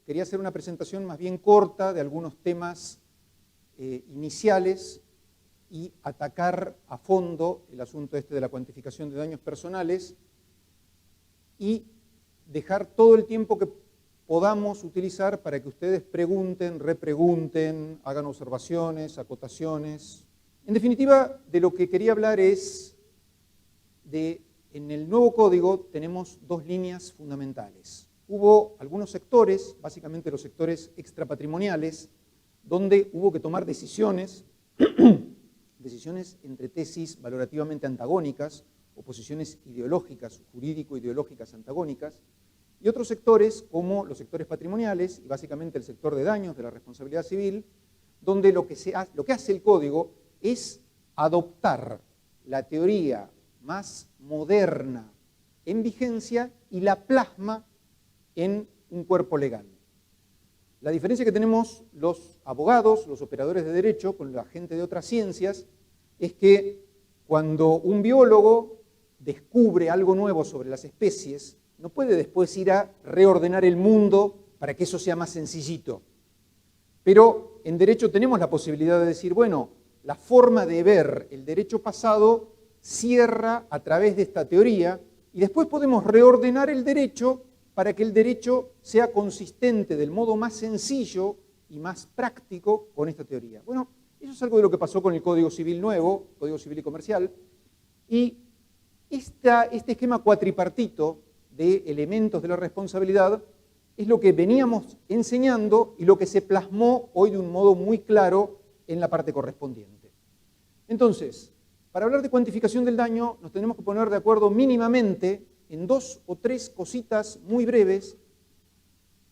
Quería hacer una presentación más bien corta de algunos temas iniciales y atacar a fondo el asunto de la cuantificación de daños personales y dejar todo el tiempo que podamos utilizar para que ustedes pregunten, repregunten, hagan observaciones, acotaciones. En definitiva, de lo que quería hablar es en el nuevo código tenemos dos líneas fundamentales. Hubo algunos sectores, básicamente los sectores extrapatrimoniales, donde hubo que tomar decisiones, decisiones entre tesis valorativamente antagónicas o posiciones ideológicas, jurídico-ideológicas antagónicas, y otros sectores como los sectores patrimoniales y básicamente el sector de daños de la responsabilidad civil, donde lo que hace el código es adoptar la teoría más moderna en vigencia y la plasma en un cuerpo legal. La diferencia que tenemos los abogados, los operadores de derecho, con la gente de otras ciencias, es que cuando un biólogo descubre algo nuevo sobre las especies, no puede después ir a reordenar el mundo para que eso sea más sencillito. Pero en derecho tenemos la posibilidad de decir, bueno, la forma de ver el derecho pasado cierra a través de esta teoría y después podemos reordenar el derecho para que el derecho sea consistente del modo más sencillo y más práctico con esta teoría. Bueno, eso es algo de lo que pasó con el Código Civil nuevo, Código Civil y Comercial, y este esquema cuatripartito de elementos de la responsabilidad es lo que veníamos enseñando y lo que se plasmó hoy de un modo muy claro en la parte correspondiente. Entonces, para hablar de cuantificación del daño nos tenemos que poner de acuerdo mínimamente en dos o tres cositas muy breves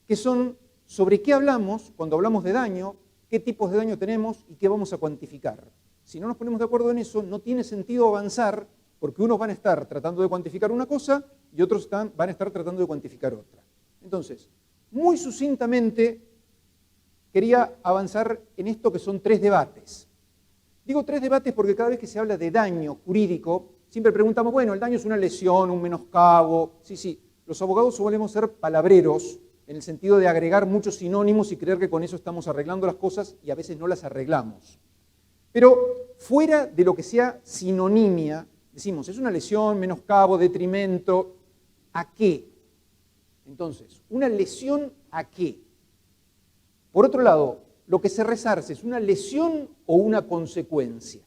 que son sobre qué hablamos cuando hablamos de daño, qué tipos de daño tenemos y qué vamos a cuantificar. Si no nos ponemos de acuerdo en eso, no tiene sentido avanzar porque unos van a estar tratando de cuantificar una cosa y otros van a estar tratando de cuantificar otra. Entonces, muy sucintamente quería avanzar en esto que son tres debates. Digo tres debates porque cada vez que se habla de daño jurídico, siempre preguntamos, bueno, el daño es una lesión, un menoscabo. Sí, los abogados solemos ser palabreros en el sentido de agregar muchos sinónimos y creer que con eso estamos arreglando las cosas y a veces no las arreglamos. Pero fuera de lo que sea sinonimia, decimos, es una lesión, menoscabo, detrimento, ¿a qué? Entonces, ¿una lesión a qué? Por otro lado, lo que se resarce, ¿es una lesión o una consecuencia?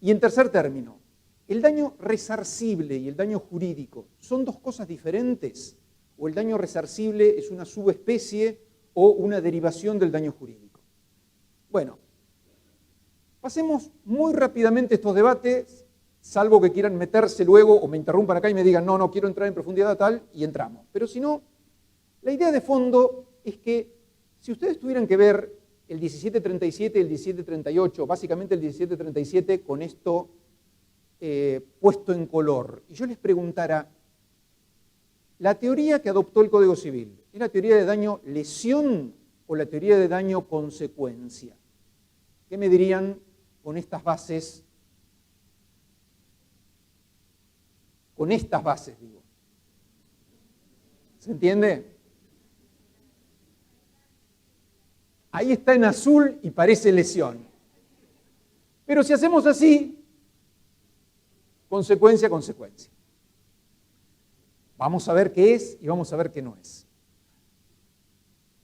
Y en tercer término, ¿el daño resarcible y el daño jurídico son dos cosas diferentes? ¿O el daño resarcible es una subespecie o una derivación del daño jurídico? Bueno, pasemos muy rápidamente estos debates, salvo que quieran meterse luego o me interrumpan acá y me digan, no quiero entrar en profundidad tal, y entramos. Pero si no, la idea de fondo es que si ustedes tuvieran que ver el 1737 y el 1738, básicamente el 1737 con esto puesto en color, y yo les preguntara, ¿la teoría que adoptó el Código Civil es la teoría de daño lesión o la teoría de daño consecuencia? ¿Qué me dirían con estas bases? Con estas bases, digo. ¿Se entiende? Ahí está en azul y parece lesión. Pero si hacemos así, consecuencia, consecuencia. Vamos a ver qué es y vamos a ver qué no es.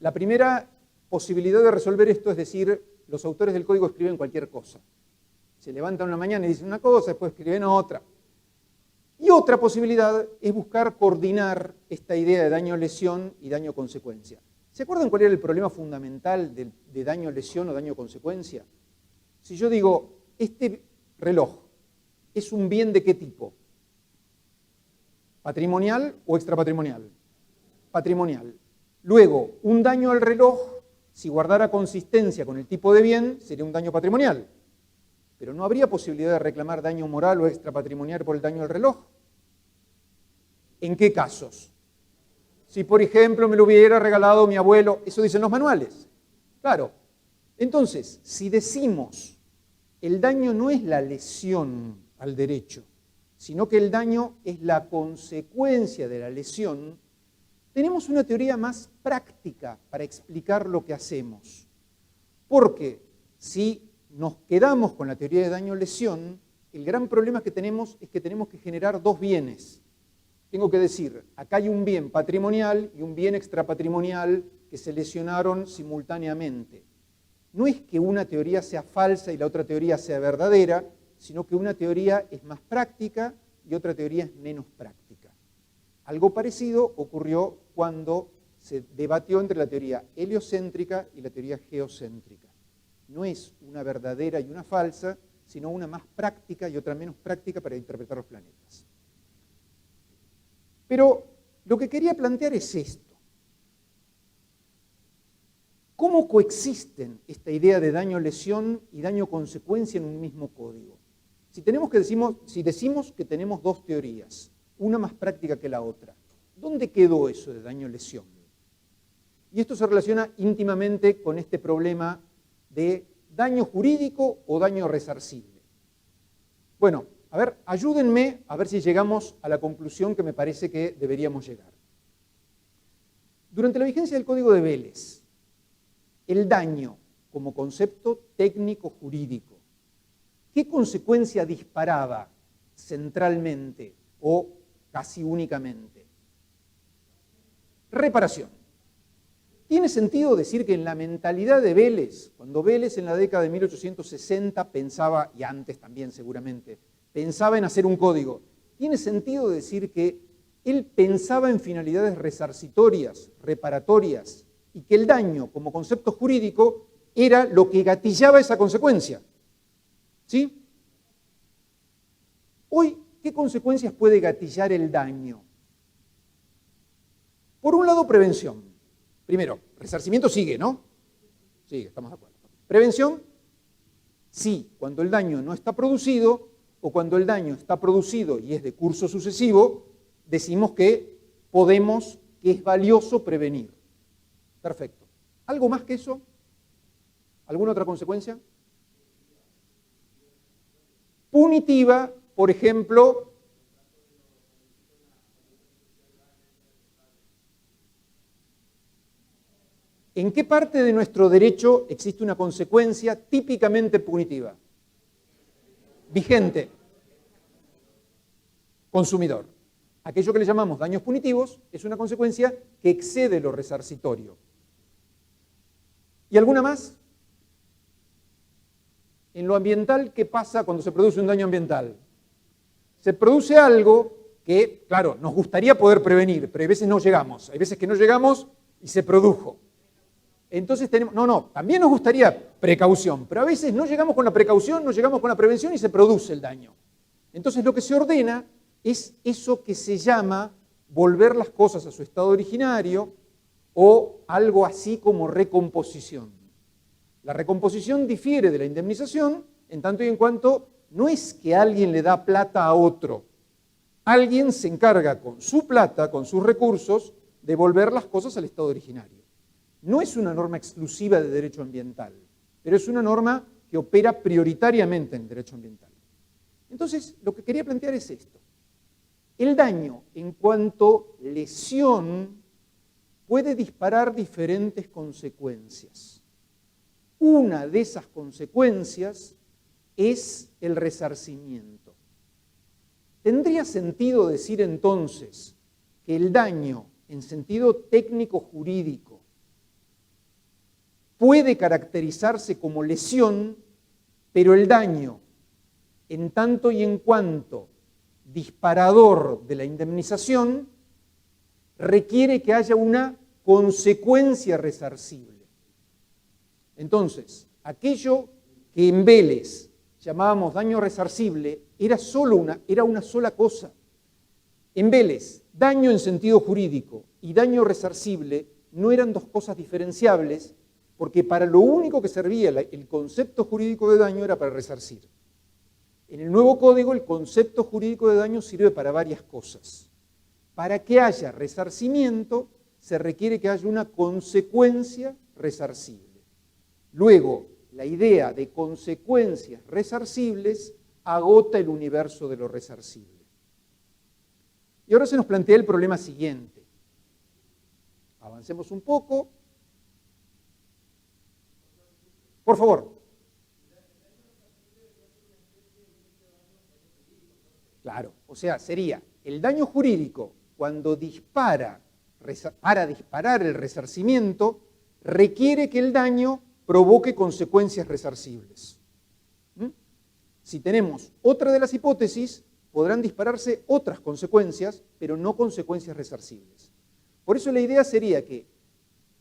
La primera posibilidad de resolver esto es decir, los autores del código escriben cualquier cosa. Se levantan una mañana y dicen una cosa, después escriben otra. Y otra posibilidad es buscar coordinar esta idea de daño-lesión y daño-consecuencia. ¿Se acuerdan cuál era el problema fundamental de daño-lesión o daño-consecuencia? Si yo digo, este reloj es un bien de qué tipo, ¿patrimonial o extrapatrimonial? Patrimonial. Luego, un daño al reloj, si guardara consistencia con el tipo de bien, sería un daño patrimonial. Pero no habría posibilidad de reclamar daño moral o extrapatrimonial por el daño al reloj. ¿En qué casos? Si, por ejemplo, me lo hubiera regalado mi abuelo, eso dicen los manuales. Claro. Entonces, si decimos, el daño no es la lesión al derecho, sino que el daño es la consecuencia de la lesión, tenemos una teoría más práctica para explicar lo que hacemos. Porque si nos quedamos con la teoría de daño-lesión, el gran problema que tenemos es que tenemos que generar dos bienes. Tengo que decir, acá hay un bien patrimonial y un bien extrapatrimonial que se lesionaron simultáneamente. No es que una teoría sea falsa y la otra teoría sea verdadera, sino que una teoría es más práctica y otra teoría es menos práctica. Algo parecido ocurrió cuando se debatió entre la teoría heliocéntrica y la teoría geocéntrica. No es una verdadera y una falsa, sino una más práctica y otra menos práctica para interpretar los planetas. Pero lo que quería plantear es esto. ¿Cómo coexisten esta idea de daño-lesión y daño-consecuencia en un mismo código? Si decimos que tenemos dos teorías, una más práctica que la otra, ¿dónde quedó eso de daño-lesión? Y esto se relaciona íntimamente con este problema de daño jurídico o daño resarcible. Bueno, a ver, ayúdenme a ver si llegamos a la conclusión que me parece que deberíamos llegar. Durante la vigencia del Código de Vélez, el daño como concepto técnico jurídico, ¿qué consecuencia disparaba centralmente o casi únicamente? Reparación. ¿Tiene sentido decir que en la mentalidad de Vélez, cuando Vélez en la década de 1860 pensaba, y antes también seguramente, pensaba en hacer un código, ¿tiene sentido decir que él pensaba en finalidades resarcitorias, reparatorias, y que el daño como concepto jurídico era lo que gatillaba esa consecuencia? ¿Sí? Hoy, ¿qué consecuencias puede gatillar el daño? Por un lado, prevención. Primero, resarcimiento sigue, ¿no? Sigue, estamos de acuerdo. Prevención, sí, cuando el daño no está producido o cuando el daño está producido y es de curso sucesivo, decimos que es valioso prevenir. Perfecto. ¿Algo más que eso? ¿Alguna otra consecuencia? Punitiva, por ejemplo, ¿en qué parte de nuestro derecho existe una consecuencia típicamente punitiva? Vigente. Consumidor. Aquello que le llamamos daños punitivos es una consecuencia que excede lo resarcitorio. ¿Y alguna más? En lo ambiental, ¿qué pasa cuando se produce un daño ambiental? Se produce algo que, claro, nos gustaría poder prevenir, pero hay veces no llegamos. Hay veces que no llegamos y se produjo. Entonces tenemos, también nos gustaría precaución, pero a veces no llegamos con la precaución, no llegamos con la prevención y se produce el daño. Entonces lo que se ordena es eso que se llama volver las cosas a su estado originario o algo así como recomposición. La recomposición difiere de la indemnización en tanto y en cuanto no es que alguien le da plata a otro. Alguien se encarga con su plata, con sus recursos, de volver las cosas al estado originario. No es una norma exclusiva de derecho ambiental, pero es una norma que opera prioritariamente en el derecho ambiental. Entonces, lo que quería plantear es esto. El daño en cuanto lesión puede disparar diferentes consecuencias. Una de esas consecuencias es el resarcimiento. ¿Tendría sentido decir entonces que el daño en sentido técnico jurídico puede caracterizarse como lesión, pero el daño, en tanto y en cuanto disparador de la indemnización, requiere que haya una consecuencia resarcible? Entonces, aquello que en Vélez llamábamos daño resarcible era una sola cosa. En Vélez, daño en sentido jurídico y daño resarcible no eran dos cosas diferenciables, porque para lo único que servía el concepto jurídico de daño era para resarcir. En el nuevo código el concepto jurídico de daño sirve para varias cosas. Para que haya resarcimiento se requiere que haya una consecuencia resarcible. Luego, la idea de consecuencias resarcibles agota el universo de lo resarcible. Y ahora se nos plantea el problema siguiente. Avancemos un poco. Por favor. Claro, o sea, sería el daño jurídico cuando para disparar el resarcimiento, requiere que el daño provoque consecuencias resarcibles. Si tenemos otra de las hipótesis, podrán dispararse otras consecuencias, pero no consecuencias resarcibles. Por eso la idea sería que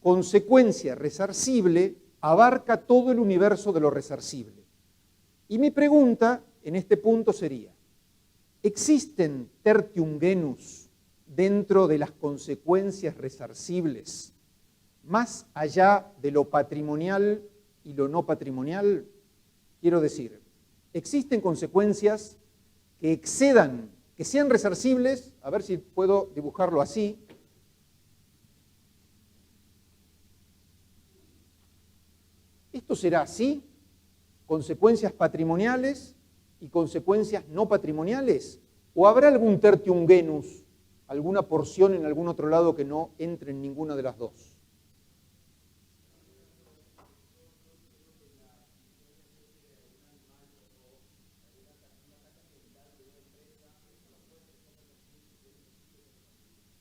consecuencia resarcible abarca todo el universo de lo resarcible. Y mi pregunta en este punto sería, ¿existen tertium genus dentro de las consecuencias resarcibles, más allá de lo patrimonial y lo no patrimonial? Quiero decir, ¿existen consecuencias que excedan, que sean resarcibles? A ver si puedo dibujarlo así. ¿Esto será así? ¿Consecuencias patrimoniales y consecuencias no patrimoniales? ¿O habrá algún tertium genus, alguna porción en algún otro lado que no entre en ninguna de las dos?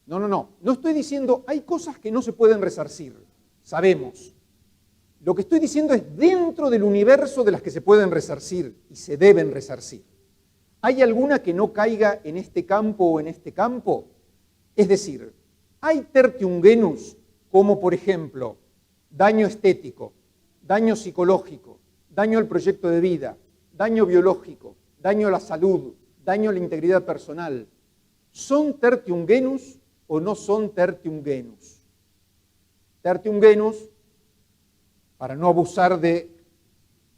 No estoy diciendo, hay cosas que no se pueden resarcir, sabemos. Lo que estoy diciendo es dentro del universo de las que se pueden resarcir y se deben resarcir. ¿Hay alguna que no caiga en este campo o en este campo? Es decir, ¿hay tertium genus como, por ejemplo, daño estético, daño psicológico, daño al proyecto de vida, daño biológico, daño a la salud, daño a la integridad personal? ¿Son tertium genus o no son tertium genus? Tertium genus, para no abusar del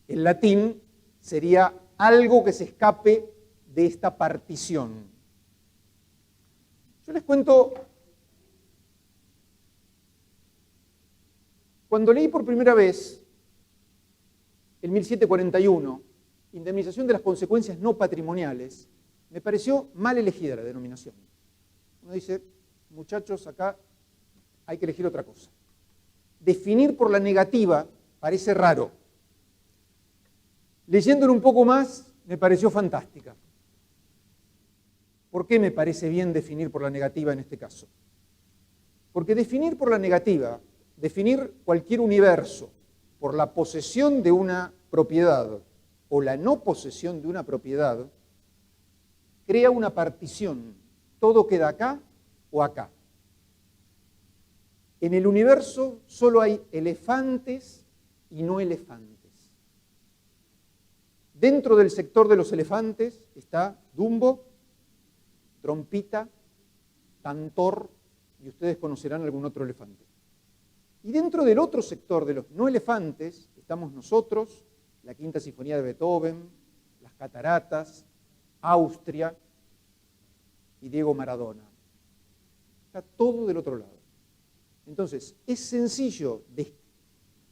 latín, sería algo que se escape de esta partición. Yo les cuento, cuando leí por primera vez el 1741, indemnización de las consecuencias no patrimoniales, me pareció mal elegida la denominación. Uno dice, muchachos, acá hay que elegir otra cosa. Definir por la negativa parece raro. Leyéndolo un poco más, me pareció fantástica. ¿Por qué me parece bien definir por la negativa en este caso? Porque definir por la negativa, definir cualquier universo por la posesión de una propiedad o la no posesión de una propiedad, crea una partición. Todo queda acá o acá. En el universo solo hay elefantes y no elefantes. Dentro del sector de los elefantes está Dumbo, Trompita, Tantor, y ustedes conocerán algún otro elefante. Y dentro del otro sector de los no elefantes estamos nosotros, la Quinta Sinfonía de Beethoven, las Cataratas, Austria y Diego Maradona. Está todo del otro lado. Entonces, es sencillo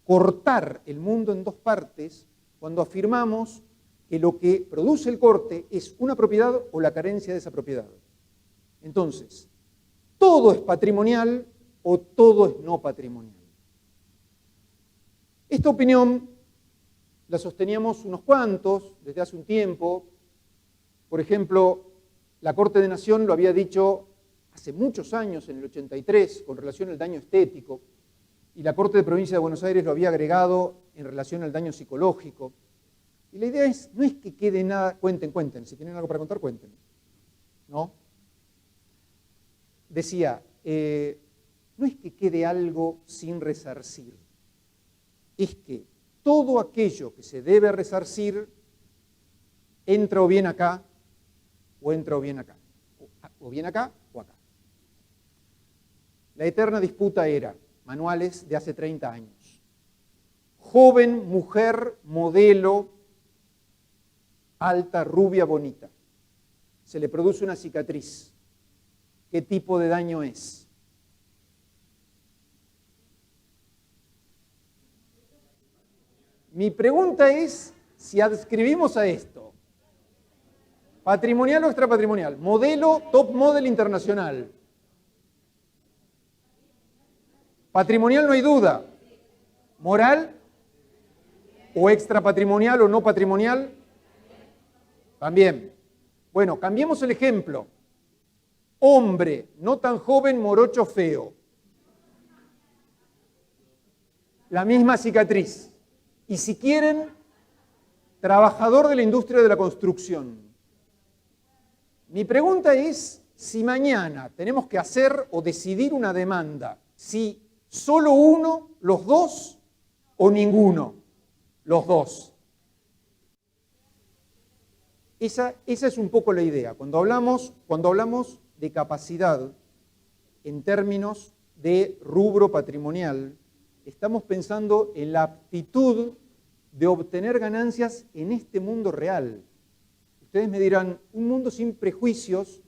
cortar el mundo en dos partes cuando afirmamos que lo que produce el corte es una propiedad o la carencia de esa propiedad. Entonces, todo es patrimonial o todo es no patrimonial. Esta opinión la sosteníamos unos cuantos desde hace un tiempo. Por ejemplo, la Corte de Nación lo había dicho hace muchos años, en el 83, con relación al daño estético, y la Corte de Provincia de Buenos Aires lo había agregado en relación al daño psicológico. Y la idea no es que quede nada, cuenten, si tienen algo para contar, cuenten. ¿No? Decía, no es que quede algo sin resarcir, es que todo aquello que se debe resarcir entra o bien acá, o entra o bien acá, o bien acá o acá. La eterna disputa era, manuales de hace 30 años, joven, mujer, modelo, alta, rubia, bonita. Se le produce una cicatriz. ¿Qué tipo de daño es? Mi pregunta es si adscribimos a esto patrimonial o extrapatrimonial, modelo, top model internacional. Patrimonial no hay duda. ¿Moral? ¿O extrapatrimonial o no patrimonial? También. Bueno, cambiemos el ejemplo. Hombre, no tan joven, morocho, feo. La misma cicatriz. Y si quieren, trabajador de la industria de la construcción. Mi pregunta es si mañana tenemos que hacer o decidir una demanda, si solo uno, los dos o ninguno, los dos. Esa es un poco la idea. Cuando hablamos de capacidad en términos de rubro patrimonial, estamos pensando en la aptitud de obtener ganancias en este mundo real. Ustedes me dirán, un mundo sin prejuicios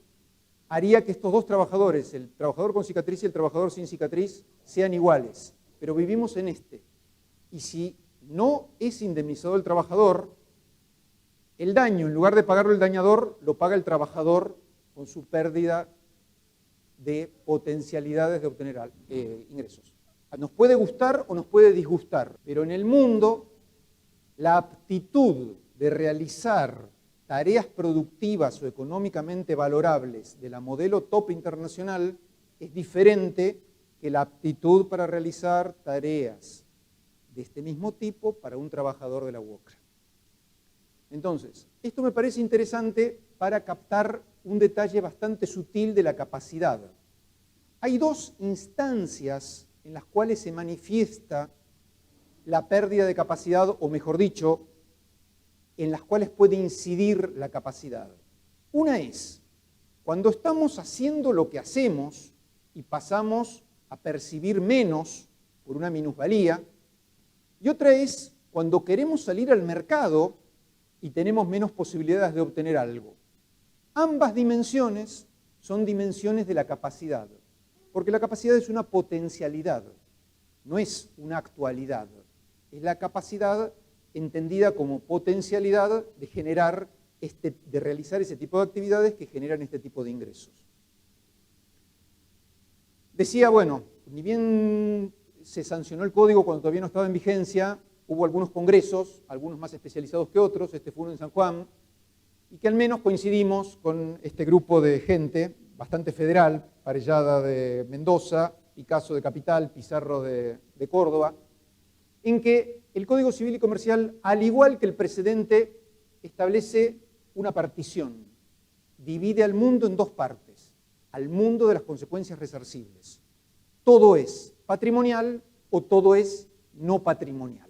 haría que estos dos trabajadores, el trabajador con cicatriz y el trabajador sin cicatriz, sean iguales, pero vivimos en este. Y si no es indemnizado el trabajador, el daño, en lugar de pagarlo el dañador, lo paga el trabajador con su pérdida de potencialidades de obtener ingresos. Nos puede gustar o nos puede disgustar, pero en el mundo la aptitud de realizar tareas productivas o económicamente valorables de la modelo top internacional es diferente que la aptitud para realizar tareas de este mismo tipo para un trabajador de la UOCRA. Entonces, esto me parece interesante para captar un detalle bastante sutil de la capacidad. Hay dos instancias en las cuales se manifiesta la pérdida de capacidad, o mejor dicho, en las cuales puede incidir la capacidad. Una es cuando estamos haciendo lo que hacemos y pasamos a percibir menos por una minusvalía, y otra es cuando queremos salir al mercado y tenemos menos posibilidades de obtener algo. Ambas dimensiones son dimensiones de la capacidad, porque la capacidad es una potencialidad, no es una actualidad. Es la capacidad entendida como potencialidad de generar, de realizar ese tipo de actividades que generan este tipo de ingresos. Decía, bueno, ni bien se sancionó el código cuando todavía no estaba en vigencia, hubo algunos congresos, algunos más especializados que otros, este fue uno en San Juan, y que al menos coincidimos con este grupo de gente bastante federal, Parellada de Mendoza, Picasso de Capital, Pizarro de Córdoba, en que el Código Civil y Comercial, al igual que el precedente, establece una partición, divide al mundo en dos partes, al mundo de las consecuencias resarcibles. Todo es patrimonial o todo es no patrimonial.